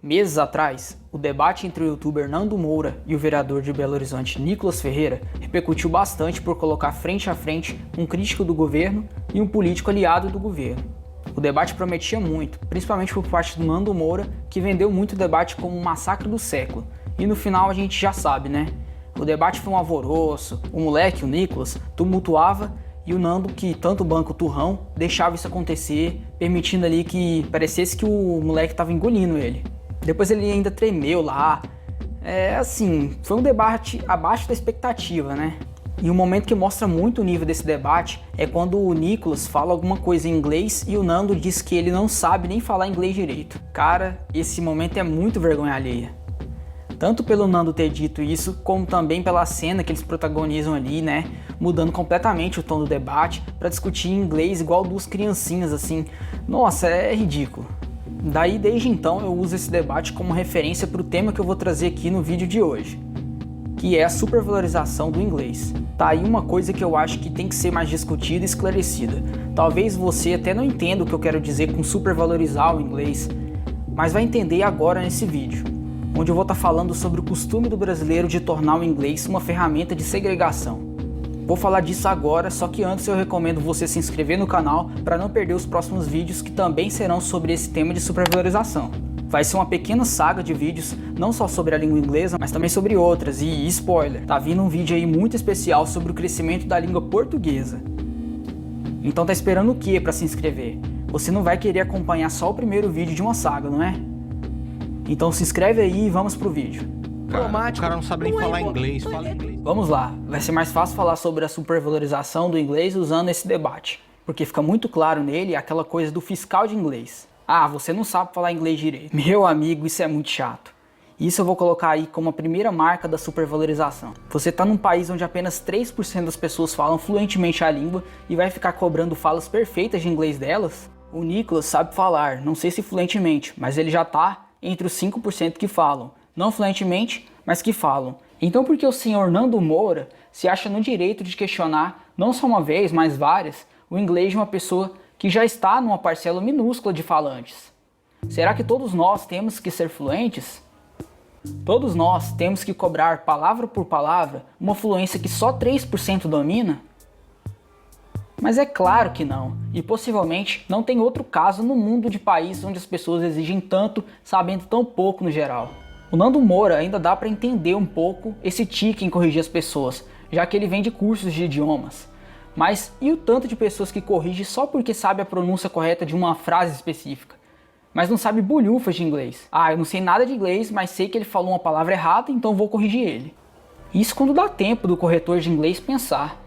Meses atrás, o debate entre o youtuber Nando Moura e o vereador de Belo Horizonte Nicolas Ferreira repercutiu bastante por colocar frente a frente um crítico do governo e um político aliado do governo. O debate prometia muito, principalmente por parte do Nando Moura, que vendeu muito o debate como um massacre do século. E no final a gente já sabe, né? O debate foi um alvoroço, o moleque, o Nicolas, tumultuava e o Nando, que tanto banca o turrão, deixava isso acontecer, permitindo ali que parecesse que o moleque estava engolindo ele. Depois ele ainda tremeu lá. Foi um debate abaixo da expectativa, né? E um momento que mostra muito o nível desse debate é quando o Nicolas fala alguma coisa em inglês e o Nando diz que ele não sabe nem falar inglês direito. Cara, esse momento é muito vergonha alheia. Tanto pelo Nando ter dito isso, como também pela cena que eles protagonizam ali, né? Mudando completamente o tom do debate para discutir em inglês igual duas criancinhas, assim. Nossa, é ridículo. Daí, desde então, eu uso esse debate como referência para o tema que eu vou trazer aqui no vídeo de hoje, que é a supervalorização do inglês. Tá aí uma coisa que eu acho que tem que ser mais discutida e esclarecida. Talvez você até não entenda o que eu quero dizer com supervalorizar o inglês, mas vai entender agora nesse vídeo, onde eu vou estar falando sobre o costume do brasileiro de tornar o inglês uma ferramenta de segregação. Vou falar disso agora, só que antes eu recomendo você se inscrever no canal para não perder os próximos vídeos que também serão sobre esse tema de supervalorização. Vai ser uma pequena saga de vídeos, não só sobre a língua inglesa, mas também sobre outras, e spoiler, tá vindo um vídeo aí muito especial sobre o crescimento da língua portuguesa. Então tá esperando o que para se inscrever? Você não vai querer acompanhar só o primeiro vídeo de uma saga, não é? Então se inscreve aí e vamos pro vídeo. O cara não sabe nem falar inglês, fala inglês. Vamos lá, vai ser mais fácil falar sobre a supervalorização do inglês usando esse debate, porque fica muito claro nele aquela coisa do fiscal de inglês. Ah, você não sabe falar inglês direito. Meu amigo, isso é muito chato. Isso eu vou colocar aí como a primeira marca da supervalorização. Você tá num país onde apenas 3% das pessoas falam fluentemente a língua e vai ficar cobrando falas perfeitas de inglês delas? O Nicolas sabe falar, não sei se fluentemente, mas ele já tá entre os 5% que falam. Não fluentemente, mas que falam. Então por que o senhor Nando Moura se acha no direito de questionar, não só uma vez, mas várias, o inglês de uma pessoa que já está numa parcela minúscula de falantes? Será que todos nós temos que ser fluentes? Todos nós temos que cobrar palavra por palavra uma fluência que só 3% domina? Mas é claro que não, e possivelmente não tem outro caso no mundo de países onde as pessoas exigem tanto, sabendo tão pouco no geral. O Nando Moura ainda dá para entender um pouco esse tique em corrigir as pessoas, já que ele vem de cursos de idiomas. Mas e o tanto de pessoas que corrige só porque sabe a pronúncia correta de uma frase específica, mas não sabe bolhufas de inglês? Ah, eu não sei nada de inglês, mas sei que ele falou uma palavra errada, então vou corrigir ele. Isso quando dá tempo do corretor de inglês pensar.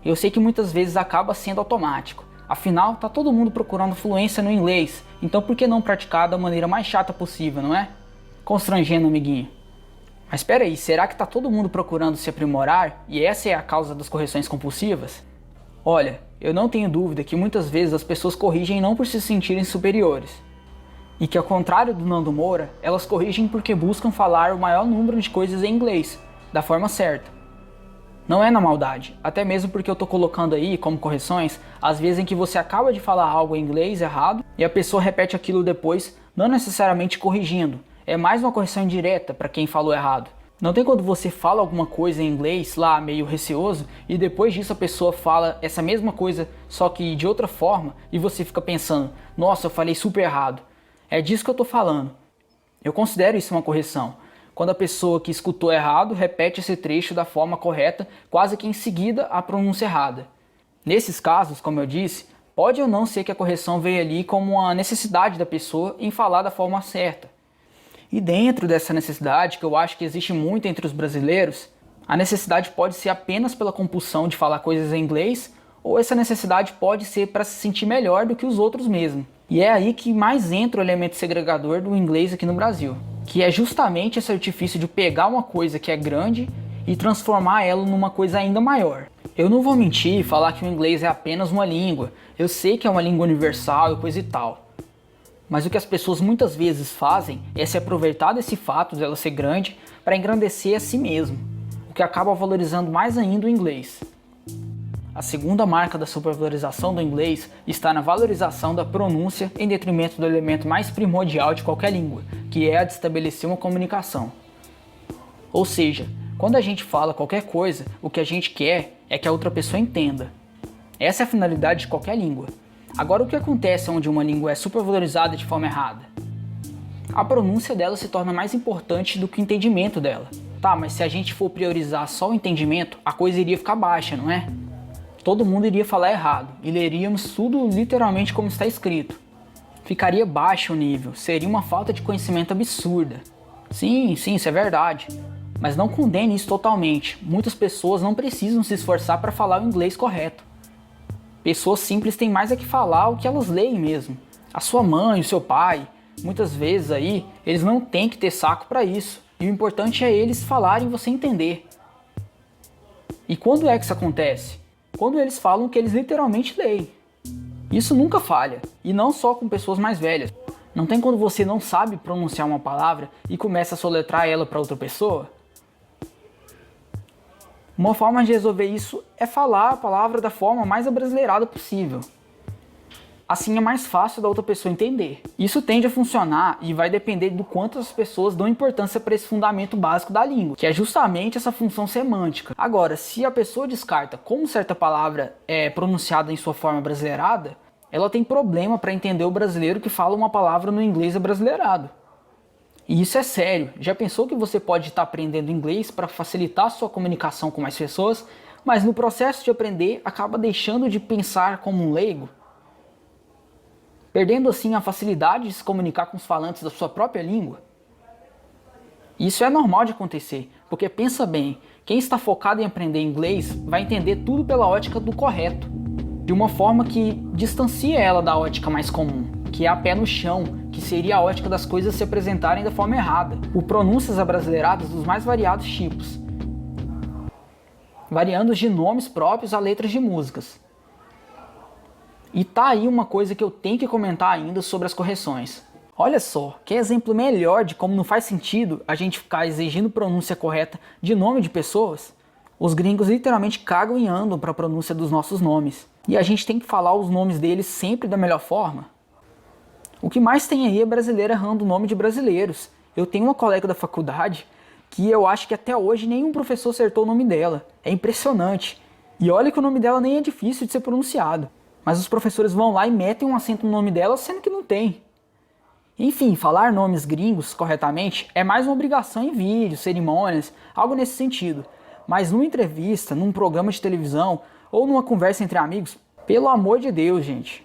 Eu sei que muitas vezes acaba sendo automático. Afinal, tá todo mundo procurando fluência no inglês, então por que não praticar da maneira mais chata possível, não é? Constrangendo, amiguinho. Mas espera aí, será que tá todo mundo procurando se aprimorar e essa é a causa das correções compulsivas? Olha, eu não tenho dúvida que muitas vezes as pessoas corrigem não por se sentirem superiores. E que ao contrário do Nando Moura, elas corrigem porque buscam falar o maior número de coisas em inglês, da forma certa. Não é na maldade, até mesmo porque eu tô colocando aí como correções as vezes em que você acaba de falar algo em inglês errado e a pessoa repete aquilo depois, não necessariamente corrigindo. É mais uma correção indireta para quem falou errado. Não tem quando você fala alguma coisa em inglês lá meio receoso e depois disso a pessoa fala essa mesma coisa só que de outra forma e você fica pensando, nossa, eu falei super errado. É disso que eu tô falando. Eu considero isso uma correção. Quando a pessoa que escutou errado repete esse trecho da forma correta, quase que em seguida a pronúncia errada. Nesses casos, como eu disse, pode ou não ser que a correção veio ali como uma necessidade da pessoa em falar da forma certa. E dentro dessa necessidade, que eu acho que existe muito entre os brasileiros, a necessidade pode ser apenas pela compulsão de falar coisas em inglês, ou essa necessidade pode ser para se sentir melhor do que os outros mesmo. E é aí que mais entra o elemento segregador do inglês aqui no Brasil, que é justamente esse artifício de pegar uma coisa que é grande e transformar ela numa coisa ainda maior. Eu não vou mentir e falar que o inglês é apenas uma língua, eu sei que é uma língua universal e coisa e tal. Mas o que as pessoas muitas vezes fazem é se aproveitar desse fato dela ser grande para engrandecer a si mesmo, o que acaba valorizando mais ainda o inglês. A segunda marca da supervalorização do inglês está na valorização da pronúncia em detrimento do elemento mais primordial de qualquer língua, que que é a de estabelecer uma comunicação. Ou seja, quando a gente fala qualquer coisa, o que a gente quer é que a outra pessoa entenda. Essa é a finalidade de qualquer língua. Agora, o que acontece onde uma língua é supervalorizada de forma errada? A pronúncia dela se torna mais importante do que o entendimento dela. Tá, mas se a gente for priorizar só o entendimento, a coisa iria ficar baixa, não é? Todo mundo iria falar errado e leríamos tudo literalmente como está escrito. Ficaria baixo o nível, seria uma falta de conhecimento absurda. Sim, isso é verdade. Mas não condene isso totalmente. Muitas pessoas não precisam se esforçar para falar o inglês correto. Pessoas simples têm mais a que falar o que elas leem mesmo. A sua mãe, o seu pai, muitas vezes aí, eles não têm que ter saco para isso. E o importante é eles falarem e você entender. E quando é que isso acontece? Quando eles falam o que eles literalmente leem. Isso nunca falha, e não só com pessoas mais velhas. Não tem quando você não sabe pronunciar uma palavra e começa a soletrar ela para outra pessoa? Uma forma de resolver isso é falar a palavra da forma mais abrasileirada possível. Assim é mais fácil da outra pessoa entender. Isso tende a funcionar e vai depender do quanto as pessoas dão importância para esse fundamento básico da língua, que é justamente essa função semântica. Agora, se a pessoa descarta como certa palavra é pronunciada em sua forma brasileirada, ela tem problema para entender o brasileiro que fala uma palavra no inglês abrasileirado. E isso é sério. Já pensou que você pode estar aprendendo inglês para facilitar a sua comunicação com mais pessoas, mas no processo de aprender acaba deixando de pensar como um leigo? Perdendo assim a facilidade de se comunicar com os falantes da sua própria língua? Isso é normal de acontecer, porque pensa bem, quem está focado em aprender inglês vai entender tudo pela ótica do correto, de uma forma que distancia ela da ótica mais comum, que é a pé no chão, que seria a ótica das coisas se apresentarem da forma errada, por pronúncias abrasileiradas dos mais variados tipos, variando de nomes próprios a letras de músicas. E tá aí uma coisa que eu tenho que comentar ainda sobre as correções. Olha só, que exemplo melhor de como não faz sentido a gente ficar exigindo pronúncia correta de nome de pessoas? Os gringos literalmente cagam e andam para a pronúncia dos nossos nomes. E a gente tem que falar os nomes deles sempre da melhor forma? O que mais tem aí é brasileiro errando o nome de brasileiros. Eu tenho uma colega da faculdade que eu acho que até hoje nenhum professor acertou o nome dela. É impressionante. E olha que o nome dela nem é difícil de ser pronunciado. Mas os professores vão lá e metem um acento no nome dela, sendo que não tem. Enfim, falar nomes gringos corretamente é mais uma obrigação em vídeos, cerimônias, algo nesse sentido. Mas numa entrevista, num programa de televisão ou numa conversa entre amigos, pelo amor de Deus, gente.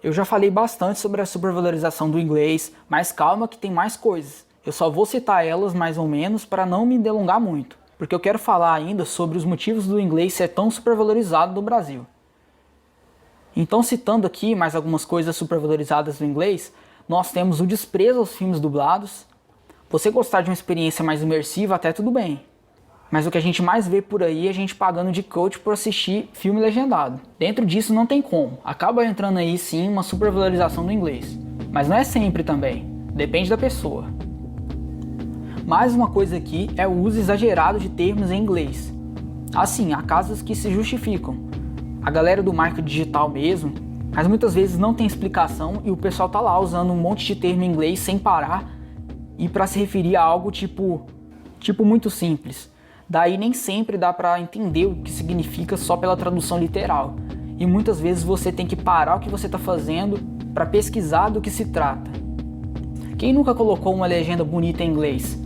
Eu já falei bastante sobre a supervalorização do inglês, mas calma que tem mais coisas. Eu só vou citar elas mais ou menos para não me delongar muito, porque eu quero falar ainda sobre os motivos do inglês ser tão supervalorizado no Brasil. Então, citando aqui mais algumas coisas supervalorizadas do inglês, nós temos o desprezo aos filmes dublados. Você gostar de uma experiência mais imersiva, até tudo bem. Mas o que a gente mais vê por aí é a gente pagando de coach por assistir filme legendado. Dentro disso não tem como. Acaba entrando aí sim uma supervalorização do inglês. Mas não é sempre também. Depende da pessoa. Mais uma coisa aqui é o uso exagerado de termos em inglês. Assim, há casos que se justificam. A galera do marketing digital mesmo, mas muitas vezes não tem explicação e o pessoal tá lá usando um monte de termo em inglês sem parar e para se referir a algo tipo muito simples. Daí nem sempre dá para entender o que significa só pela tradução literal. E muitas vezes você tem que parar o que você está fazendo para pesquisar do que se trata. Quem nunca colocou uma legenda bonita em inglês?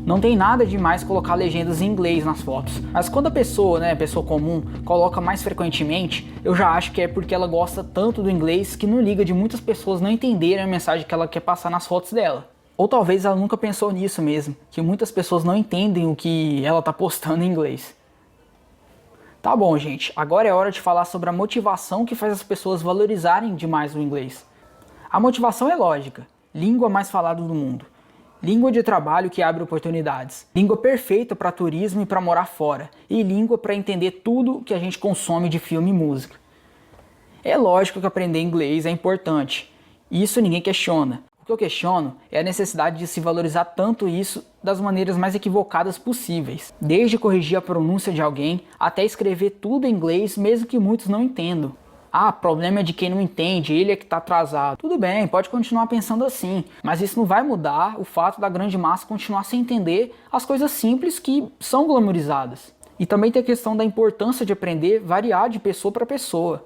Não tem nada demais colocar legendas em inglês nas fotos, mas quando a pessoa comum, coloca mais frequentemente, eu já acho que é porque ela gosta tanto do inglês que não liga de muitas pessoas não entenderem a mensagem que ela quer passar nas fotos dela. Ou talvez ela nunca pensou nisso mesmo, que muitas pessoas não entendem o que ela está postando em inglês. Tá bom, gente, agora é hora de falar sobre a motivação que faz as pessoas valorizarem demais o inglês. A motivação é lógica, língua mais falada do mundo. Língua de trabalho que abre oportunidades. Língua perfeita para turismo e para morar fora. E língua para entender tudo que a gente consome de filme e música. É lógico que aprender inglês é importante. Isso ninguém questiona. O que eu questiono é a necessidade de se valorizar tanto isso das maneiras mais equivocadas possíveis. Desde corrigir a pronúncia de alguém até escrever tudo em inglês mesmo que muitos não entendam. Ah, problema é de quem não entende, ele é que está atrasado. Tudo bem, pode continuar pensando assim, mas isso não vai mudar o fato da grande massa continuar sem entender as coisas simples que são glamorizadas. E também tem a questão da importância de aprender variar de pessoa para pessoa.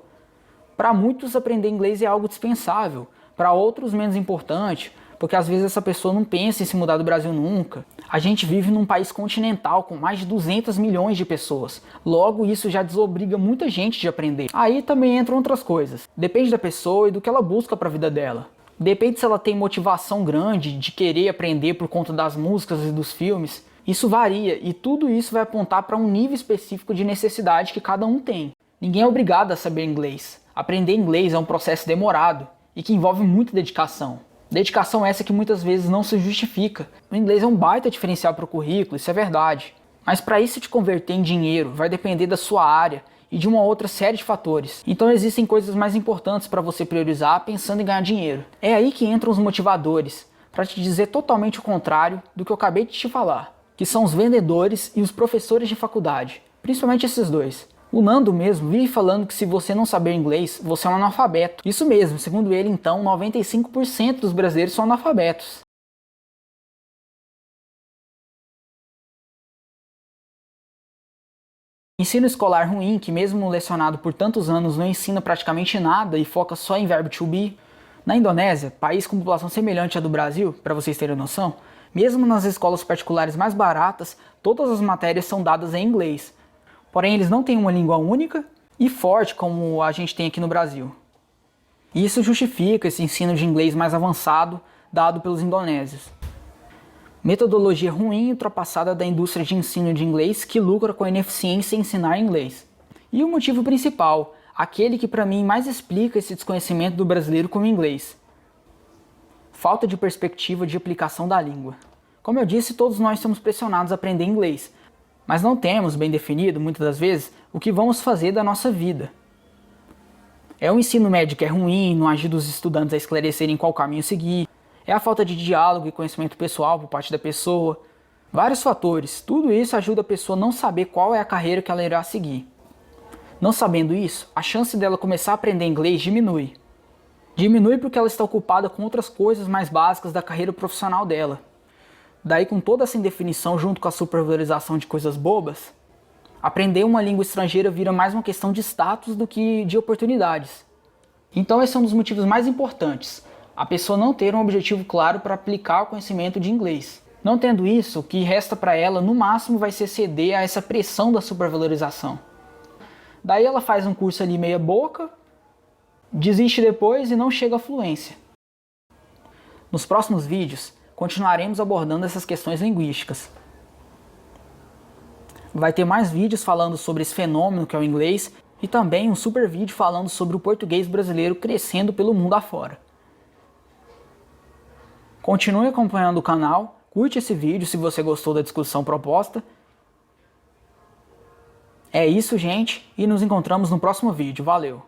Para muitos, aprender inglês é algo dispensável, para outros menos importante, porque às vezes essa pessoa não pensa em se mudar do Brasil nunca. A gente vive num país continental com mais de 200 milhões de pessoas. Logo, isso já desobriga muita gente de aprender. Aí também entram outras coisas. Depende da pessoa e do que ela busca para a vida dela. Depende se ela tem motivação grande de querer aprender por conta das músicas e dos filmes. Isso varia e tudo isso vai apontar para um nível específico de necessidade que cada um tem. Ninguém é obrigado a saber inglês. Aprender inglês é um processo demorado e que envolve muita dedicação. Dedicação essa que muitas vezes não se justifica. O inglês é um baita diferencial para o currículo, isso é verdade. Mas para isso te converter em dinheiro vai depender da sua área e de uma outra série de fatores. Então existem coisas mais importantes para você priorizar pensando em ganhar dinheiro. É aí que entram os motivadores, para te dizer totalmente o contrário do que eu acabei de te falar, que são os vendedores e os professores de faculdade, principalmente esses dois. O Nando mesmo vive falando que se você não saber inglês, você é um analfabeto. Isso mesmo, segundo ele então, 95% dos brasileiros são analfabetos. Ensino escolar ruim, que mesmo lecionado por tantos anos não ensina praticamente nada e foca só em verbo to be. Na Indonésia, país com população semelhante à do Brasil, para vocês terem noção, mesmo nas escolas particulares mais baratas, todas as matérias são dadas em inglês. Porém, eles não têm uma língua única e forte como a gente tem aqui no Brasil. E isso justifica esse ensino de inglês mais avançado dado pelos indonésios. Metodologia ruim e ultrapassada da indústria de ensino de inglês que lucra com a ineficiência em ensinar inglês. E o motivo principal, aquele que para mim mais explica esse desconhecimento do brasileiro com o inglês. Falta de perspectiva de aplicação da língua. Como eu disse, todos nós somos pressionados a aprender inglês, mas não temos bem definido, muitas das vezes, o que vamos fazer da nossa vida. É o ensino médio que é ruim, não ajuda os estudantes a esclarecerem qual caminho seguir, é a falta de diálogo e conhecimento pessoal por parte da pessoa. Vários fatores, tudo isso ajuda a pessoa a não saber qual é a carreira que ela irá seguir. Não sabendo isso, a chance dela começar a aprender inglês diminui. Diminui porque ela está ocupada com outras coisas mais básicas da carreira profissional dela. Daí, com toda essa indefinição junto com a supervalorização de coisas bobas, aprender uma língua estrangeira vira mais uma questão de status do que de oportunidades. Então esse é um dos motivos mais importantes, a pessoa não ter um objetivo claro para aplicar o conhecimento de inglês. Não tendo isso, o que resta para ela no máximo vai ser ceder a essa pressão da supervalorização. Daí ela faz um curso ali meia boca, desiste depois e não chega à fluência. Nos próximos vídeos, continuaremos abordando essas questões linguísticas. Vai ter mais vídeos falando sobre esse fenômeno que é o inglês e também um super vídeo falando sobre o português brasileiro crescendo pelo mundo afora. Continue acompanhando o canal, curte esse vídeo se você gostou da discussão proposta. É isso, gente, e nos encontramos no próximo vídeo. Valeu!